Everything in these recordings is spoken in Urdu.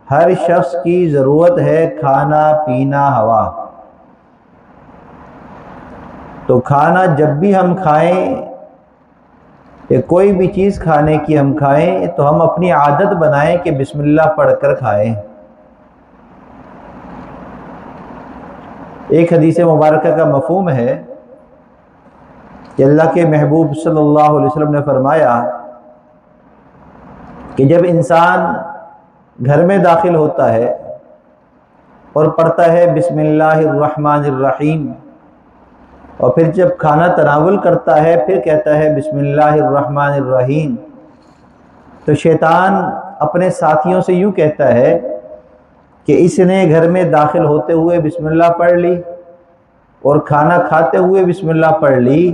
ہر شخص کی ضرورت ہے کھانا پینا ہوا. تو کھانا جب بھی ہم کھائیں یا کوئی بھی چیز کھانے کی ہم کھائیں تو ہم اپنی عادت بنائیں کہ بسم اللہ پڑھ کر کھائیں. ایک حدیث مبارکہ کا مفہوم ہے کہ اللہ کے محبوب صلی اللہ علیہ وسلم نے فرمایا کہ جب انسان گھر میں داخل ہوتا ہے اور پڑھتا ہے بسم اللہ الرحمن الرحیم، اور پھر جب کھانا تناول کرتا ہے پھر کہتا ہے بسم اللہ الرحمن الرحیم، تو شیطان اپنے ساتھیوں سے یوں کہتا ہے کہ اس نے گھر میں داخل ہوتے ہوئے بسم اللہ پڑھ لی اور کھانا کھاتے ہوئے بسم اللہ پڑھ لی،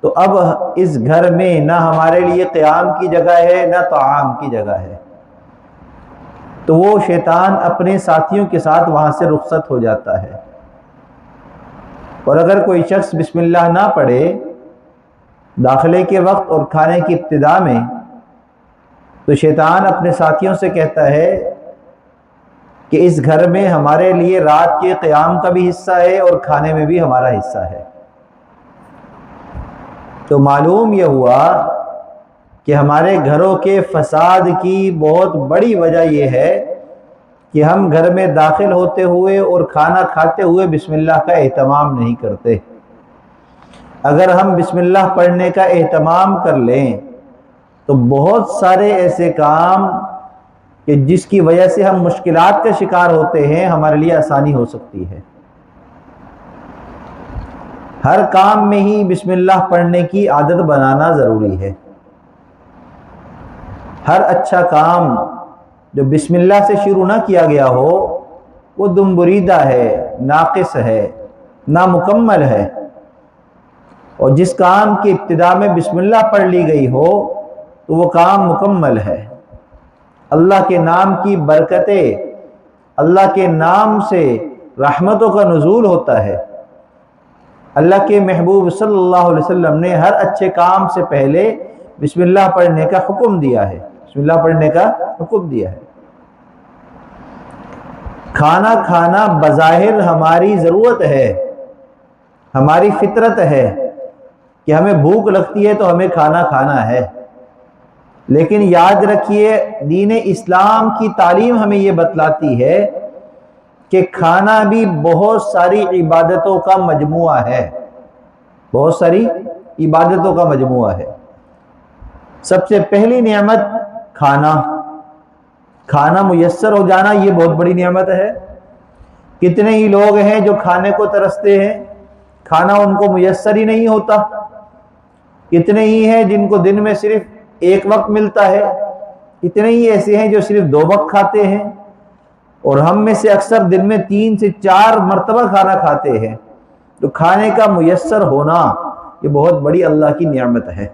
تو اب اس گھر میں نہ ہمارے لیے قیام کی جگہ ہے نہ طعام کی جگہ ہے. تو وہ شیطان اپنے ساتھیوں کے ساتھ وہاں سے رخصت ہو جاتا ہے. اور اگر کوئی شخص بسم اللہ نہ پڑھے داخلے کے وقت اور کھانے کی ابتدا میں، تو شیطان اپنے ساتھیوں سے کہتا ہے کہ اس گھر میں ہمارے لیے رات کے قیام کا بھی حصہ ہے اور کھانے میں بھی ہمارا حصہ ہے. تو معلوم یہ ہوا کہ ہمارے گھروں کے فساد کی بہت بڑی وجہ یہ ہے کہ ہم گھر میں داخل ہوتے ہوئے اور کھانا کھاتے ہوئے بسم اللہ کا اہتمام نہیں کرتے. اگر ہم بسم اللہ پڑھنے کا اہتمام کر لیں تو بہت سارے ایسے کام کہ جس کی وجہ سے ہم مشکلات کا شکار ہوتے ہیں ہمارے لیے آسانی ہو سکتی ہے. ہر کام میں ہی بسم اللہ پڑھنے کی عادت بنانا ضروری ہے. ہر اچھا کام جو بسم اللہ سے شروع نہ کیا گیا ہو وہ دم بریدہ ہے، ناقص ہے، نامکمل ہے. اور جس کام کی ابتدا میں بسم اللہ پڑھ لی گئی ہو تو وہ کام مکمل ہے. اللہ کے نام کی برکتیں، اللہ کے نام سے رحمتوں کا نزول ہوتا ہے. اللہ کے محبوب صلی اللہ علیہ وسلم نے ہر اچھے کام سے پہلے بسم اللہ پڑھنے کا حکم دیا ہے. بسم اللہ پڑھنے کا حکم دیا ہے. کھانا کھانا بظاہر ہماری ضرورت ہے، ہماری فطرت ہے کہ ہمیں بھوک لگتی ہے تو ہمیں کھانا کھانا ہے. لیکن یاد رکھیے دین اسلام کی تعلیم ہمیں یہ بتلاتی ہے کہ کھانا بھی بہت ساری عبادتوں کا مجموعہ ہے. بہت ساری عبادتوں کا مجموعہ ہے. سب سے پہلی نعمت کھانا. کھانا میسر ہو جانا یہ بہت بڑی نعمت ہے. کتنے ہی لوگ ہیں جو کھانے کو ترستے ہیں، کھانا ان کو میسر ہی نہیں ہوتا. کتنے ہی ہیں جن کو دن میں صرف ایک وقت ملتا ہے، اتنے ہی ایسے ہیں جو صرف 2 وقت کھاتے ہیں، اور ہم میں سے اکثر دن میں 3 سے 4 مرتبہ کھانا کھاتے ہیں. تو کھانے کا میسر ہونا یہ بہت بڑی اللہ کی نعمت ہے.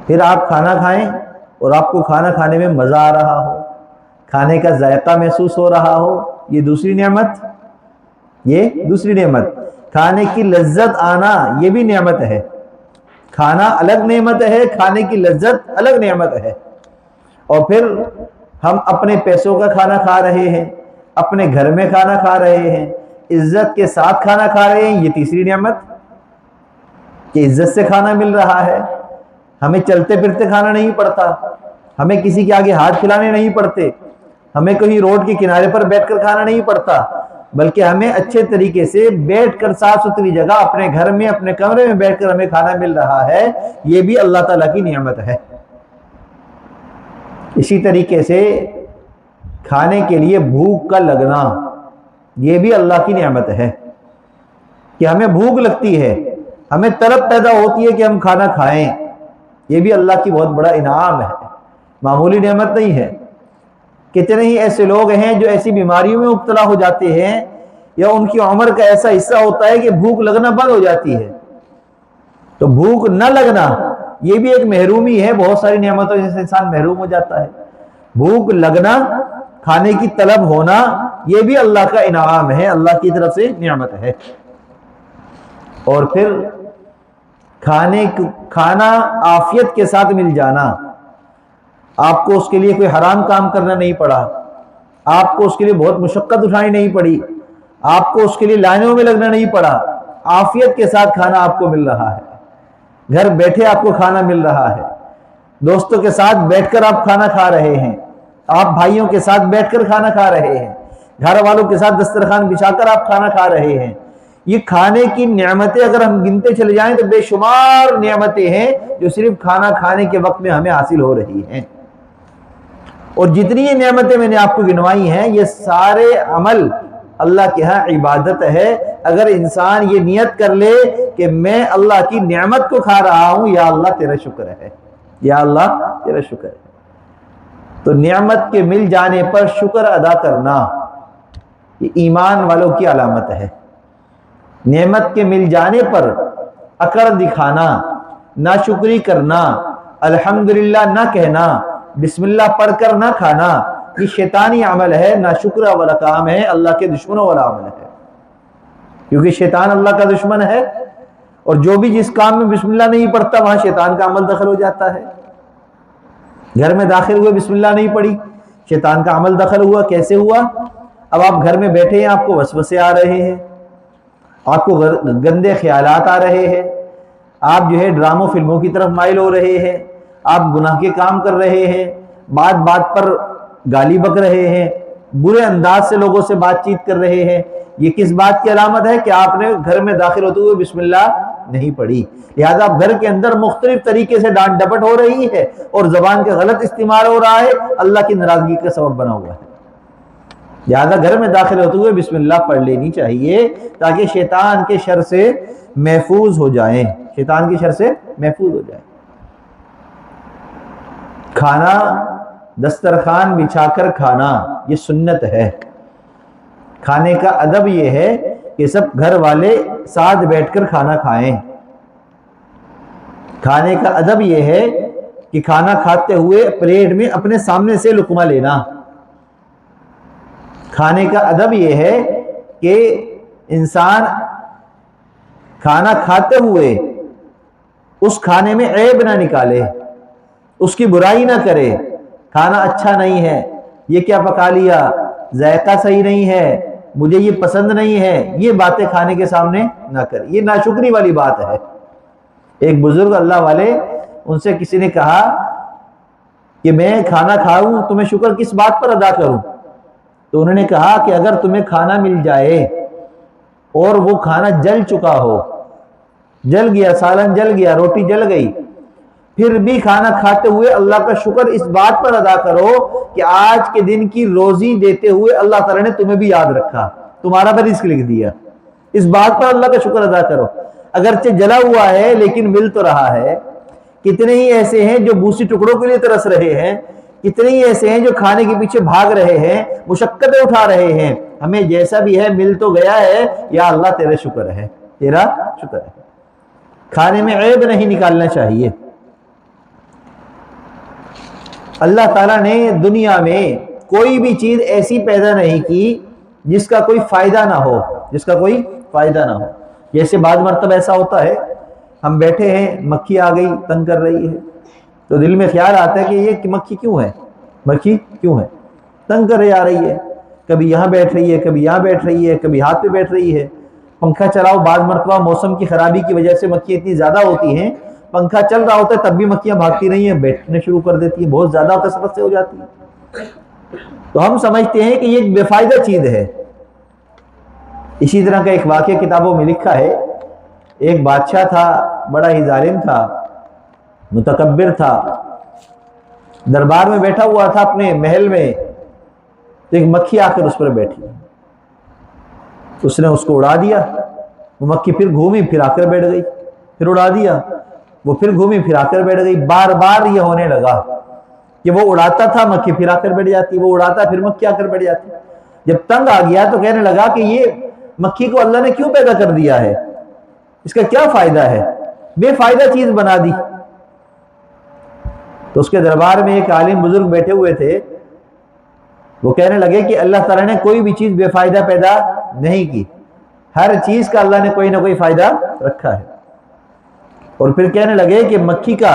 پھر آپ کھانا کھائیں اور آپ کو کھانا کھانے میں مزہ آ رہا ہو، کھانے کا ذائقہ محسوس ہو رہا ہو، یہ دوسری نعمت. یہ دوسری نعمت. کھانے کی لذت آنا یہ بھی نعمت ہے. کھانا الگ نعمت ہے، کھانے کی لذت الگ نعمت ہے. اور پھر ہم اپنے پیسوں کا کھانا کھا رہے ہیں، اپنے گھر میں کھانا کھا رہے ہیں، عزت کے ساتھ کھانا کھا رہے ہیں، یہ تیسری نعمت کہ عزت سے کھانا مل رہا ہے. ہمیں چلتے پھرتے کھانا نہیں پڑتا، ہمیں کسی کے آگے ہاتھ کھلانے نہیں پڑتے، ہمیں کہیں روڈ کے کنارے پر بیٹھ کر کھانا نہیں پڑتا، بلکہ ہمیں اچھے طریقے سے بیٹھ کر صاف ستھری جگہ اپنے گھر میں اپنے کمرے میں بیٹھ کر ہمیں کھانا مل رہا ہے. یہ بھی اللہ تعالیٰ کی نعمت ہے. اسی طریقے سے کھانے کے لیے بھوک کا لگنا یہ بھی اللہ کی نعمت ہے کہ ہمیں بھوک لگتی ہے، ہمیں طلب پیدا ہوتی ہے کہ ہم کھانا کھائیں. یہ بھی اللہ کی بہت بڑا انعام ہے، معمولی نعمت نہیں ہے. کتنے ہی ایسے لوگ ہیں جو ایسی بیماریوں میں مبتلا ہو جاتے ہیں یا ان کی عمر کا ایسا حصہ ہوتا ہے کہ بھوک لگنا بند ہو جاتی ہے. تو بھوک نہ لگنا یہ بھی ایک محرومی ہے. بہت ساری نعمتوں سے انسان محروم ہو جاتا ہے. بھوک لگنا، کھانے کی طلب ہونا یہ بھی اللہ کا انعام ہے، اللہ کی طرف سے نعمت ہے. اور پھر کھانا عافیت کے ساتھ مل جانا. آپ کو اس کے لیے کوئی حرام کام کرنا نہیں پڑا، آپ کو اس کے لیے بہت مشقت اٹھانی نہیں پڑی، آپ کو اس کے لیے لائنوں میں لگنا نہیں پڑا، عافیت کے ساتھ کھانا آپ کو مل رہا ہے، گھر بیٹھے آپ کو کھانا مل رہا ہے، دوستوں کے ساتھ بیٹھ کر آپ کھانا کھا رہے ہیں، آپ بھائیوں کے ساتھ بیٹھ کر کھانا کھا رہے ہیں، گھر والوں کے ساتھ دسترخوان بچھا کر آپ کھانا کھا رہے ہیں۔ یہ کھانے کی نعمتیں اگر ہم گنتے چلے جائیں تو بے شمار نعمتیں ہیں جو صرف کھانا کھانے کے وقت میں ہمیں حاصل ہو رہی ہیں۔ اور جتنی یہ نعمتیں میں نے آپ کو گنوائی ہیں یہ سارے عمل اللہ کے ہاں عبادت ہے۔ اگر انسان یہ نیت کر لے کہ میں اللہ کی نعمت کو کھا رہا ہوں، یا اللہ تیرا شکر ہے، یا اللہ تیرا شکر ہے۔ تو نعمت کے مل جانے پر شکر ادا کرنا یہ ایمان والوں کی علامت ہے۔ نعمت کے مل جانے پر اکڑ دکھانا، ناشکری کرنا، الحمدللہ نہ کہنا، بسم اللہ پڑھ کر نہ کھانا، یہ شیطانی عمل ہے، ناشکرہ والا کام ہے، اللہ کے دشمنوں والا عمل ہے، کیونکہ شیطان اللہ کا دشمن ہے، اور جو بھی جس کام میں بسم اللہ نہیں پڑھتا وہاں شیطان کا عمل دخل ہو جاتا ہے۔ گھر میں داخل ہوئے بسم اللہ نہیں پڑھی، شیطان کا عمل دخل ہوا۔ کیسے ہوا؟ اب آپ گھر میں بیٹھے ہیں، آپ کو وسوسے آ رہے ہیں، آپ کو گندے خیالات آ رہے ہیں، آپ جو ہے ڈراموں فلموں کی طرف مائل ہو رہے ہیں، آپ گناہ کے کام کر رہے ہیں، بات بات پر گالی بک رہے ہیں، برے انداز سے لوگوں سے بات چیت کر رہے ہیں۔ یہ کس بات کی علامت ہے؟ کہ آپ نے گھر میں داخل ہوتے ہوئے بسم اللہ نہیں پڑھی، لہذا آپ گھر کے اندر مختلف طریقے سے ڈانٹ ڈپٹ ہو رہی ہے اور زبان کا غلط استعمال ہو رہا ہے، اللہ کی ناراضگی کا سبب بنا ہوا ہے۔ لہذا گھر میں داخل ہوتے ہوئے بسم اللہ پڑھ لینی چاہیے تاکہ شیطان کے شر سے محفوظ ہو جائیں، شیطان کے شر سے محفوظ ہو جائیں۔ کھانا دسترخوان بچھا کر کھانا یہ سنت ہے۔ کھانے کا ادب یہ ہے کہ سب گھر والے ساتھ بیٹھ کر کھانا کھائیں۔ کھانے کا ادب یہ ہے کہ کھانا کھاتے ہوئے پلیٹ میں اپنے سامنے سے لقمہ لینا۔ کھانے کا ادب یہ ہے کہ انسان کھانا کھاتے ہوئے اس کھانے میں عیب نہ نکالے، اس کی برائی نہ کرے، کھانا اچھا نہیں ہے، یہ کیا پکا لیا، ذائقہ صحیح نہیں ہے، مجھے یہ پسند نہیں ہے، یہ باتیں کھانے کے سامنے نہ کرے، یہ ناشکری والی بات ہے۔ ایک بزرگ اللہ والے، ان سے کسی نے کہا کہ میں کھانا کھاؤں تو میں شکر کس بات پر ادا کروں؟ تو انہوں نے کہا کہ اگر تمہیں کھانا مل جائے اور وہ کھانا جل چکا ہو، جل گیا، سالن جل گیا، روٹی جل گئی، پھر بھی کھانا کھاتے ہوئے اللہ کا شکر اس بات پر ادا کرو کہ آج کے دن کی روزی دیتے ہوئے اللہ تعالیٰ نے تمہیں بھی یاد رکھا، تمہارا بھی رزق لکھ دیا، اس بات پر اللہ کا شکر ادا کرو۔ اگرچہ جلا ہوا ہے لیکن مل تو رہا ہے۔ کتنے ہی ایسے ہیں جو بوسی ٹکڑوں کے لیے ترس رہے ہیں، کتنے ہی ایسے ہیں جو کھانے کے پیچھے بھاگ رہے ہیں، مشقتیں اٹھا رہے ہیں۔ ہمیں جیسا بھی ہے مل تو گیا ہے، یا اللہ تیرا شکر ہے، تیرا شکر ہے۔ کھانے میں عیب نہیں نکالنا چاہیے۔ اللہ تعالیٰ نے دنیا میں کوئی بھی چیز ایسی پیدا نہیں کی جس کا کوئی فائدہ نہ ہو، جس کا کوئی فائدہ نہ ہو۔ جیسے بعض مرتبہ ایسا ہوتا ہے، ہم بیٹھے ہیں، مکھی آ گئی تنگ کر رہی ہے، تو دل میں خیال آتا ہے کہ یہ مکھی کیوں ہے، مکھی کیوں ہے تنگ کر آ رہی ہے، کبھی یہاں بیٹھ رہی ہے، کبھی یہاں بیٹھ رہی ہے، کبھی ہاتھ پہ بیٹھ رہی ہے۔ پنکھا چلاؤ، بعض مرتبہ موسم کی خرابی کی وجہ سے مکھیاں اتنی زیادہ ہوتی ہیں، پنکھا چل رہا ہوتا ہے تب بھی مکھیاں بھاگتی نہیں ہیں، بیٹھنے شروع کر دیتی ہیں، بہت زیادہ کثرت سے ہو جاتی ہیں۔ تو ہم سمجھتے ہیں کہ یہ ایک بے فائدہ چیز ہے۔ اسی طرح کا ایک واقعہ کتابوں میں لکھا ہے، ایک بادشاہ تھا، بڑا ہی ظالم تھا، متکبر تھا، دربار میں بیٹھا ہوا تھا اپنے محل میں، تو ایک مکھی آ کر اس پر بیٹھی، اس نے اس کو اڑا دیا۔ وہ مکھی پھر گھومی پھر آ کر بیٹھ گئی، پھر اڑا دیا، وہ پھر گھومی پھر آ کر بیٹھ گئی۔ بار بار یہ ہونے لگا کہ وہ اڑاتا تھا، مکھی پھر آ کر بیٹھ جاتی، وہ اڑاتا پھر مکھی آ کر بیٹھ جاتی۔ جب تنگ آ گیا تو کہنے لگا کہ یہ مکھی کو اللہ نے کیوں پیدا کر دیا ہے، اس کا کیا فائدہ ہے، بے فائدہ چیز بنا دی۔ تو اس کے دربار میں ایک عالم بزرگ بیٹھے ہوئے تھے، وہ کہنے لگے کہ اللہ تعالیٰ نے کوئی بھی چیز بے فائدہ پیدا نہیں کی، ہر چیز کا اللہ نے کوئی نہ کوئی فائدہ رکھا ہے۔ اور پھر کہنے لگے کہ مکھی کا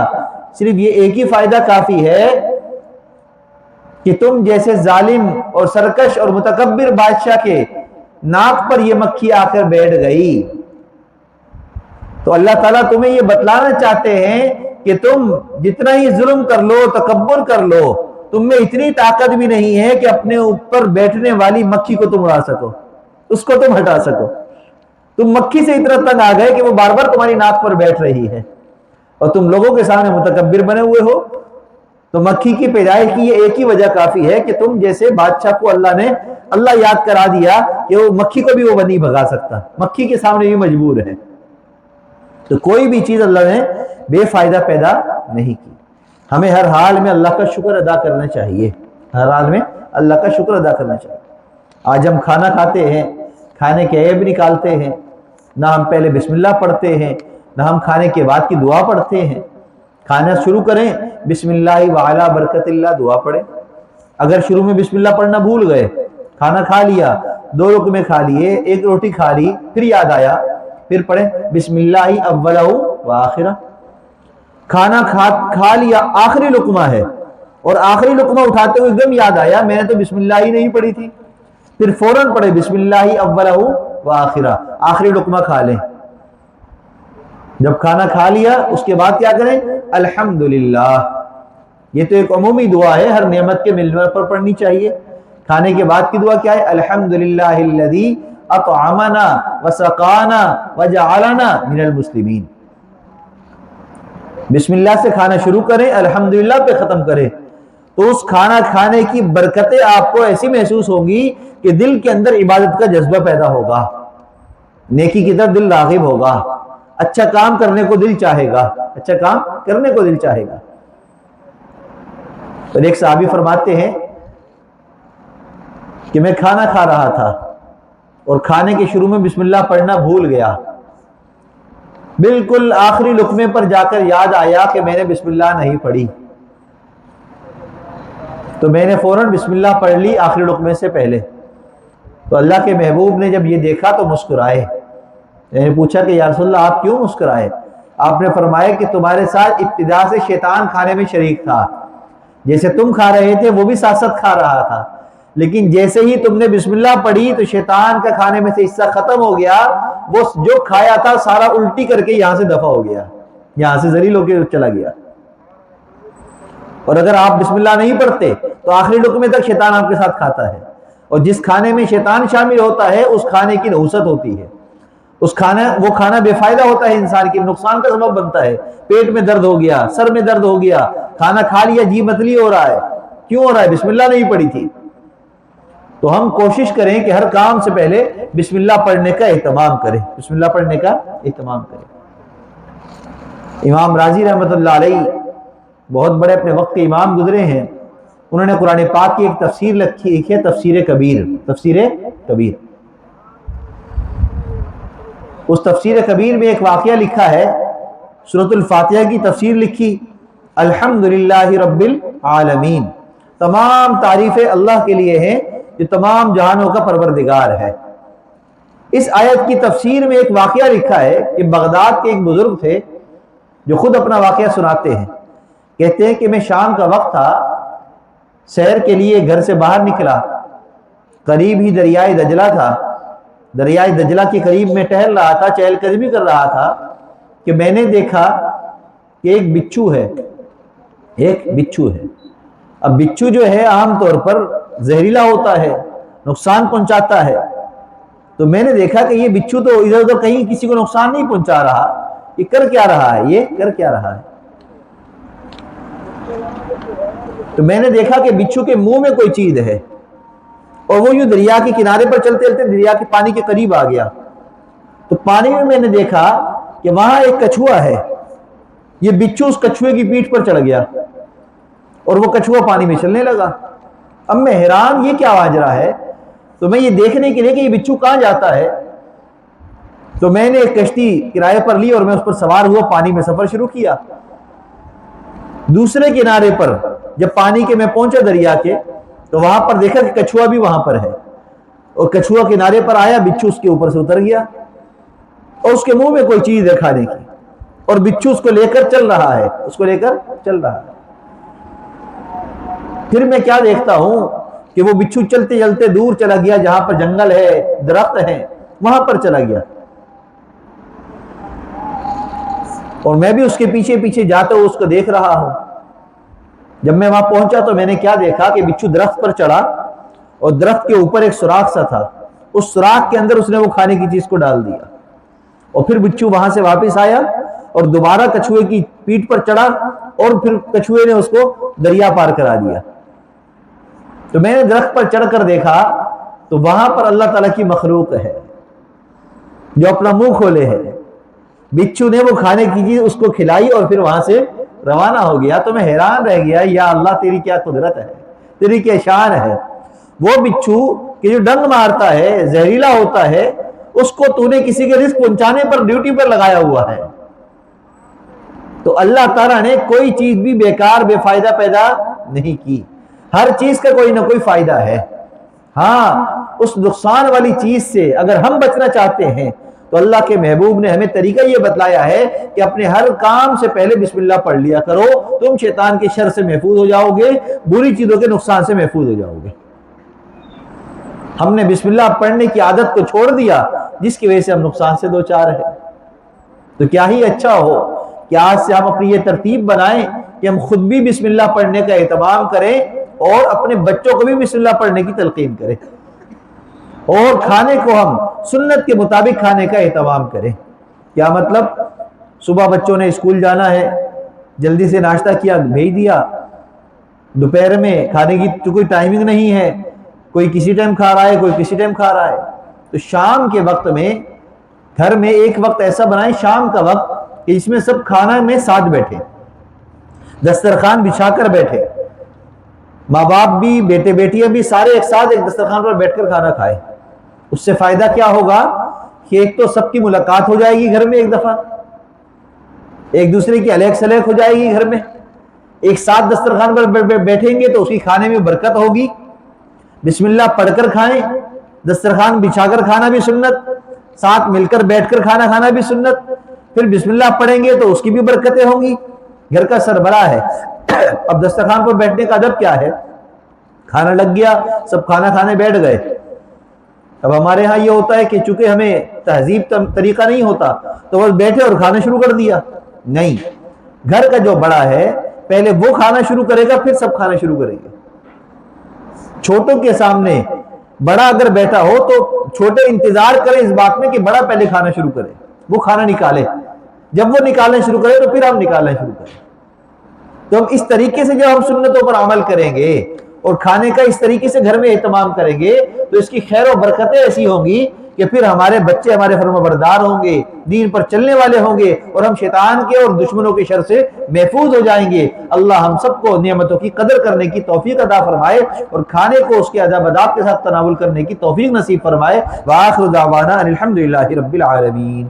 صرف یہ ایک ہی فائدہ کافی ہے کہ تم جیسے ظالم اور سرکش اور متکبر بادشاہ کے ناک پر یہ مکھی آ کر بیٹھ گئی۔ تو اللہ تعالیٰ تمہیں یہ بتلانا چاہتے ہیں کہ تم جتنا ہی ظلم کر لو، تکبر کر لو، تم میں اتنی طاقت بھی نہیں ہے کہ اپنے اوپر بیٹھنے والی مکھی کو تم اڑا سکو، اس کو تم ہٹا سکو۔ تم مکھی سے اتنا تنگ آ گئے کہ وہ بار بار تمہاری ناک پر بیٹھ رہی ہے اور تم لوگوں کے سامنے متکبر بنے ہوئے ہو۔ تو مکھی کی پیدائش کی یہ ایک ہی وجہ کافی ہے کہ تم جیسے بادشاہ کو اللہ یاد کرا دیا کہ وہ مکھی کو بھی وہ نہیں بھگا سکتا، مکھی کے سامنے بھی مجبور ہے۔ تو کوئی بھی چیز اللہ نے بے فائدہ پیدا نہیں کی۔ ہمیں ہر حال میں اللہ کا شکر ادا کرنا چاہیے، ہر حال میں اللہ کا شکر ادا کرنا چاہیے۔ آج ہم کھانا کھاتے ہیں، کھانے کے عیب نکالتے ہیں، نہ ہم پہلے بسم اللہ پڑھتے ہیں، نہ ہم کھانے کے بعد کی دعا پڑھتے ہیں۔ کھانا شروع کریں بسم اللہ وعلی برکت اللہ دعا پڑھیں۔ اگر شروع میں بسم اللہ پڑھنا بھول گئے، کھانا کھا لیا، 2 لقمے کھا لیے، 1 روٹی کھا لی، پھر یاد آیا، پھر پڑھیں بسم اللہ اولہ و آخرہ۔ کھانا کھا لیا، آخری لقمہ ہے، اور آخری لقمہ اٹھاتے ہوئے ایک دم یاد آیا میں نے تو بسم اللہ ہی نہیں پڑھی تھی، پھر فوراً پڑھے بسم اللہ اولہ و آخرہ، آخری لقمہ کھا لیں۔ جب کھانا کھا لیا اس کے بعد کیا کریں؟ الحمدللہ۔ یہ تو ایک عمومی دعا ہے، ہر نعمت کے ملنے پر پڑھنی چاہیے۔ کھانے کے بعد کی دعا کیا ہے؟ الحمدللہ الذی اطعمنا وسقانا وجعلنا من المسلمین۔ بسم اللہ سے کھانا شروع کریں، الحمدللہ پہ ختم کریں، تو اس کھانا کھانے کی برکتیں آپ کو ایسی محسوس ہوں گی کہ دل کے اندر عبادت کا جذبہ پیدا ہوگا، نیکی کی طرف دل راغب ہوگا، اچھا کام کرنے کو دل چاہے گا، اچھا کام کرنے کو دل چاہے گا۔ اور ایک صحابی فرماتے ہیں کہ میں کھانا کھا رہا تھا اور کھانے کے شروع میں بسم اللہ پڑھنا بھول گیا، بالکل آخری لقمے پر جا کر یاد آیا کہ میں نے بسم اللہ نہیں پڑھی، تو میں نے فوراً بسم اللہ پڑھ لی آخری لقمے سے پہلے۔ تو اللہ کے محبوب نے جب یہ دیکھا تو مسکرائے۔ میں نے پوچھا کہ یا رسول اللہ آپ کیوں مسکرائے؟ آپ نے فرمایا کہ تمہارے ساتھ ابتدا سے شیطان کھانے میں شریک تھا، جیسے تم کھا رہے تھے وہ بھی ساتھ ساتھ کھا رہا تھا، لیکن جیسے ہی تم نے بسم اللہ پڑھی تو شیطان کا کھانے میں سے حصہ ختم ہو گیا، وہ جو کھایا تھا سارا الٹی کر کے یہاں سے دفع ہو گیا، یہاں سے ذلیل ہو کے چلا گیا۔ اور اگر آپ بسم اللہ نہیں پڑھتے تو آخری لقمے تک شیطان آپ کے ساتھ کھاتا ہے، اور جس کھانے میں شیطان شامل ہوتا ہے اس کھانے کی نحوست ہوتی ہے، وہ کھانا بے فائدہ ہوتا ہے، انسان کے نقصان کا سبب بنتا ہے۔ پیٹ میں درد ہو گیا، سر میں درد ہو گیا، کھانا کھا لیا جی متلی ہو رہا ہے، کیوں ہو رہا ہے؟ بسم اللہ نہیں پڑھی تھی۔ تو ہم کوشش کریں کہ ہر کام سے پہلے بسم اللہ پڑھنے کا اہتمام کریں، بسم اللہ پڑھنے کا اہتمام کریں۔ امام راضی رحمۃ اللہ علیہ بہت بڑے اپنے وقت کے امام گزرے ہیں، انہوں نے قرآن پاک کی ایک تفسیر لکھی ہے، تفسیر کبیر، تفسیر کبیر۔ اس تفسیر کبیر میں ایک واقعہ لکھا ہے، سورۃ الفاتحہ کی تفسیر لکھی، الحمدللہ رب العالمین، تمام تعریفیں اللہ کے لیے ہیں جو تمام جہانوں کا پروردگار ہے۔ اس آیت کی تفسیر میں ایک واقعہ لکھا ہے کہ بغداد کے ایک بزرگ تھے جو خود اپنا واقعہ سناتے ہیں، کہتے ہیں کہ میں شام کا وقت تھا، سیر کے لیے گھر سے باہر نکلا، قریب ہی دریائے دجلہ تھا، دریائے دجلہ کے قریب میں ٹہل رہا تھا، چہل قدمی کر رہا تھا کہ میں نے دیکھا کہ ایک بچھو ہے۔ اب بچھو جو ہے عام طور پر زہریلا ہوتا ہے، نقصان پہنچاتا ہے، تو میں نے دیکھا کہ یہ بچھو تو ادھر ادھر کہیں کسی کو نقصان نہیں پہنچا رہا، یہ کر کیا رہا ہے؟ تو میں نے دیکھا کہ بچھو کے منہ میں کوئی چیز ہے، اور وہ یوں دریا کے کنارے پر چلتے چلتے دریا کے پانی کے قریب آ گیا، تو پانی میں نے دیکھا کہ وہاں ایک کچھوا ہے، یہ بچھو اس کچھوے کی پیٹھ پر چڑھ گیا اور وہ کچھوا پانی میں چلنے لگا۔ اب میں حیران، یہ کیا ماجرا ہے؟ تو میں یہ دیکھنے کے لیے کہ یہ بچھو کہاں جاتا ہے، تو میں نے ایک کشتی کرائے پر لی اور میں اس پر سوار ہوا، پانی میں سفر شروع کیا۔ دوسرے کنارے پر جب پانی کے میں پہنچا دریا کے، تو وہاں پر دیکھا کہ کچھوا بھی وہاں پر ہے، اور کچھوا کنارے پر آیا، بچھو اس کے اوپر سے اتر گیا اور اس کے منہ میں کوئی چیز ہے کھانے کی، اور بچھو اس کو لے کر چل رہا ہے، پھر میں کیا دیکھتا ہوں کہ وہ بچھو چلتے چلتے دور چلا گیا، جہاں پر جنگل ہے، درخت ہیں، وہاں پر چلا گیا، اور میں بھی اس کے پیچھے پیچھے جاتا ہوں، اس کو دیکھ رہا ہوں۔ جب میں وہاں پہنچا تو میں نے کیا دیکھا کہ بچھو درخت پر چڑھا اور درخت کے اوپر ایک سوراخ سا تھا، اس سوراخ کے اندر اس نے وہ کھانے کی چیز کو ڈال دیا، اور پھر بچھو وہاں سے واپس آیا اور دوبارہ کچھوے کی پیٹھ پر چڑھا، اور پھر کچھوے نے اس کو دریا پار کرا دیا۔ تو میں نے درخت پر چڑھ کر دیکھا تو وہاں پر اللہ تعالیٰ کی مخلوق ہے جو اپنا منہ کھولے ہے۔ بچھو نے وہ کھانے کی چیز اس کو کھلائی اور پھر وہاں سے روانہ ہو گیا۔ تو میں حیران رہ گیا، یا اللہ تیری کیا قدرت ہے، تیری کیا شان ہے۔ وہ بچھو کہ جو ڈنگ مارتا ہے، زہریلا ہوتا ہے، اس کو تو نے کسی کے رزق پہنچانے پر ڈیوٹی پر لگایا ہوا ہے۔ تو اللہ تعالیٰ نے کوئی چیز بھی بیکار بے فائدہ پیدا نہیں کی، ہر چیز کا کوئی نہ کوئی فائدہ ہے۔ ہاں، اس نقصان والی چیز سے اگر ہم بچنا چاہتے ہیں تو اللہ کے محبوب نے ہمیں طریقہ یہ بتلایا ہے کہ اپنے ہر کام سے پہلے بسم اللہ پڑھ لیا کرو، تم شیطان کے شر سے محفوظ ہو جاؤ گے، بری چیزوں کے نقصان سے محفوظ ہو جاؤ گے۔ ہم نے بسم اللہ پڑھنے کی عادت کو چھوڑ دیا، جس کی وجہ سے ہم نقصان سے دوچار ہیں۔ تو کیا ہی اچھا ہو کہ آج سے ہم اپنی یہ ترتیب بنائیں کہ ہم خود بھی بسم اللہ پڑھنے کا اہتمام کریں اور اپنے بچوں کو بھی بسم اللہ پڑھنے کی تلقین کریں، اور کھانے کو ہم سنت کے مطابق کھانے کا اہتمام کریں۔ کیا مطلب؟ صبح بچوں نے اسکول جانا ہے، جلدی سے ناشتہ کیا، بھیج دیا، دوپہر میں کھانے کی کوئی ٹائمنگ نہیں ہے، کوئی کسی ٹائم کھا رہا ہے، کوئی کسی ٹائم کھا رہا ہے، تو شام کے وقت میں گھر میں ایک وقت ایسا بنائیں، شام کا وقت، کہ اس میں سب کھانا میں ساتھ بیٹھے، دسترخوان بچھا کر بیٹھے، ماں باپ بھی، بیٹے بیٹیاں بھی، سارے ایک ساتھ ایک دسترخوان پر بیٹھ کر کھانا کھائے۔ اس سے فائدہ کیا ہوگا کہ ایک تو سب کی ملاقات ہو جائے گی گھر میں، ایک دفعہ ایک دوسرے کی الیک سلیک ہو جائے گی گھر میں، ایک ساتھ دسترخوان پر بیٹھیں گے تو اس کی کھانے میں برکت ہوگی۔ بسم اللہ پڑھ کر کھائیں، دسترخوان بچھا کر کھانا بھی سنت، ساتھ مل کر بیٹھ کر کھانا کھانا بھی سنت، پھر بسم اللہ پڑھیں گے تو اس کی بھی برکتیں ہوں گی۔ گھر کا سربراہ ہے، اب دسترخوان پر بیٹھنے کا ادب کیا ہے؟ کھانا لگ گیا، سب کھانا کھانے بیٹھ گئے۔ اب ہمارے ہاں یہ ہوتا ہے کہ چونکہ ہمیں تہذیب طریقہ نہیں ہوتا تو بس بیٹھے اور کھانا شروع کر دیا۔ نہیں، گھر کا جو بڑا ہے پہلے وہ کھانا شروع کرے گا، پھر سب کھانا شروع کریں گے۔ چھوٹوں کے سامنے بڑا اگر بیٹھا ہو تو چھوٹے انتظار کریں اس بات میں کہ بڑا پہلے کھانا شروع کرے، وہ کھانا نکالے، جب وہ نکالنا شروع کرے تو پھر ہم نکالنا شروع کریں۔ تو ہم اس طریقے سے جب ہم سنتوں پر عمل کریں گے اور کھانے کا اس طریقے سے گھر میں اہتمام کریں گے تو اس کی خیر و برکتیں ایسی ہوں گی کہ پھر ہمارے بچے ہمارے فرما بردار ہوں گے، دین پر چلنے والے ہوں گے، اور ہم شیطان کے اور دشمنوں کے شر سے محفوظ ہو جائیں گے۔ اللہ ہم سب کو نعمتوں کی قدر کرنے کی توفیق عطا فرمائے اور کھانے کو اس کے ادب اداب کے ساتھ تناول کرنے کی توفیق نصیب فرمائے۔ وآخر دعوانا ان الحمدللہ رب العالمین۔